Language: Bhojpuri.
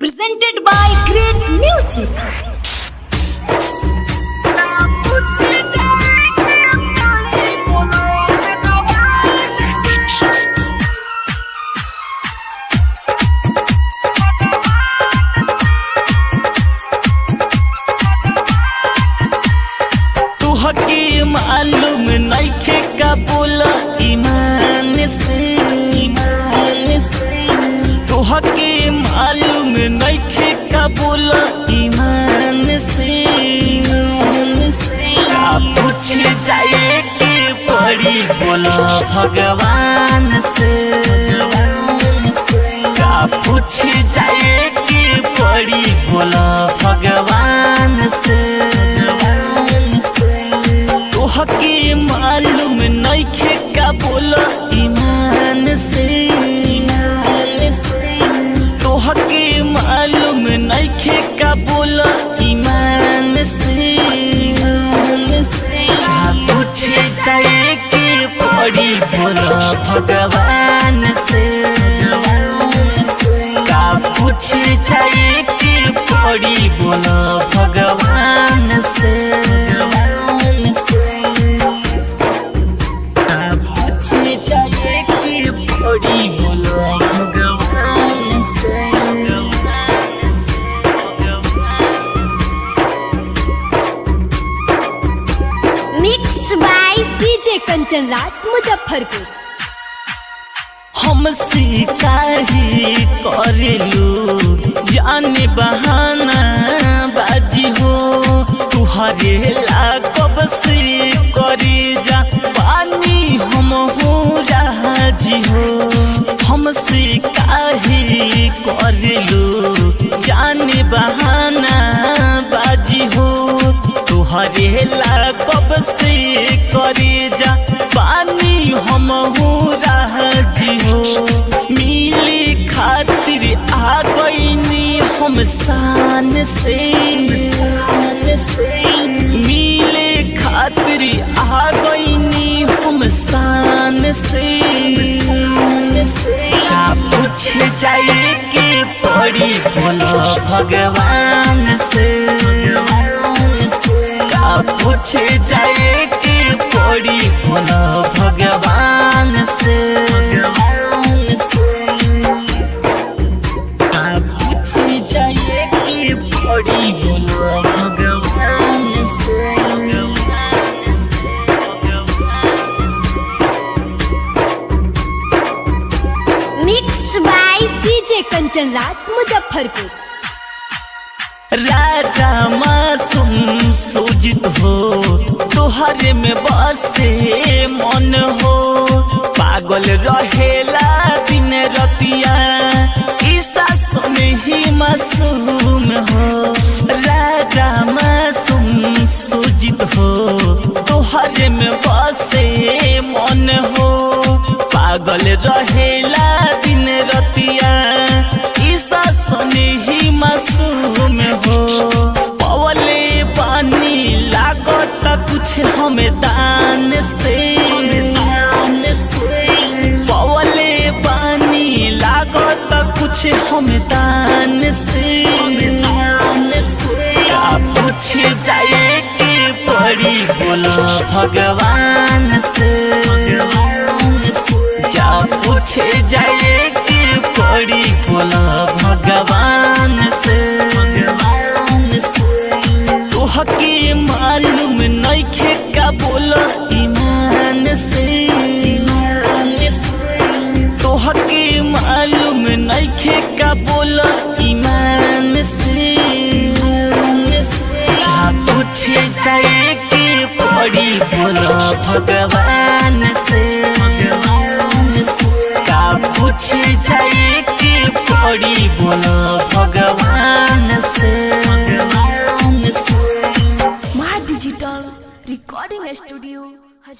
presented by Great Music. तुहके मालूम नइखे का बोला ईमान से तुहके मालूम नइखे का बोला ईमान से का पूछ जाए के पड़ी बोला भगवान से का पूछ जाए के पड़ी बोला भगवान से तुहके मालूम नइखे का बोला ईमान से तुहके मालूम नइखे का बोला ईमान से पूछे जाए के पड़ी बोला भगवान से का पूछे जाए के पड़ी बोला भगवान से चाहिए कि बड़ी बोलो भगवान से Mixed by DJ Kanchan Raj, Muzaffarpur. हमसे काहे करेलू जाने बहाना बाजी हो तुहरे ला कब से करे जा पानी हम हो राजी हो हमसे काहे करेलू जाने बहाना बाजी हो तुहरे ला कब से करे जा पानी हम हो राजी हो मिले खातिर आ गईनी हम शान से मिले खातिर आ गईनी हम शान से पूछ जाए के पड़ी बोलो भगवान से का पूछ जाए के पड़ी बोलो भगवान से पूछ जाए के पड़ी बोलो भगवान से Mixed by DJ Kanchan Raj, Muzaffarpur. राजा मासूम सूजित हो तोहरे में बसे मन हो पागल रहेला दिन रतिया ईसा सुने ही मासूम हो राजा मासूम सूजित हो तोहरे में बसे मन हो पागल रहेला दिन रतिया ईसा सुने ही मासूम हो पवले पानी लागत कुछ हमें दान से पवले पानी लागत कुछ हमें दान से का पूछ जाए के पड़ी बोलो भगवान से क्या पूछ जाए के पड़ी बोलो भगवान से तुहके मालूम नइखे का बोला ईमान से तुहके मालूम नइखे का बोला ईमान से पूछ जाए के पड़ी बोलो भगवान से का पूछ जाए के पड़ी बोलो भगवान से My Digital Recording Studio, Har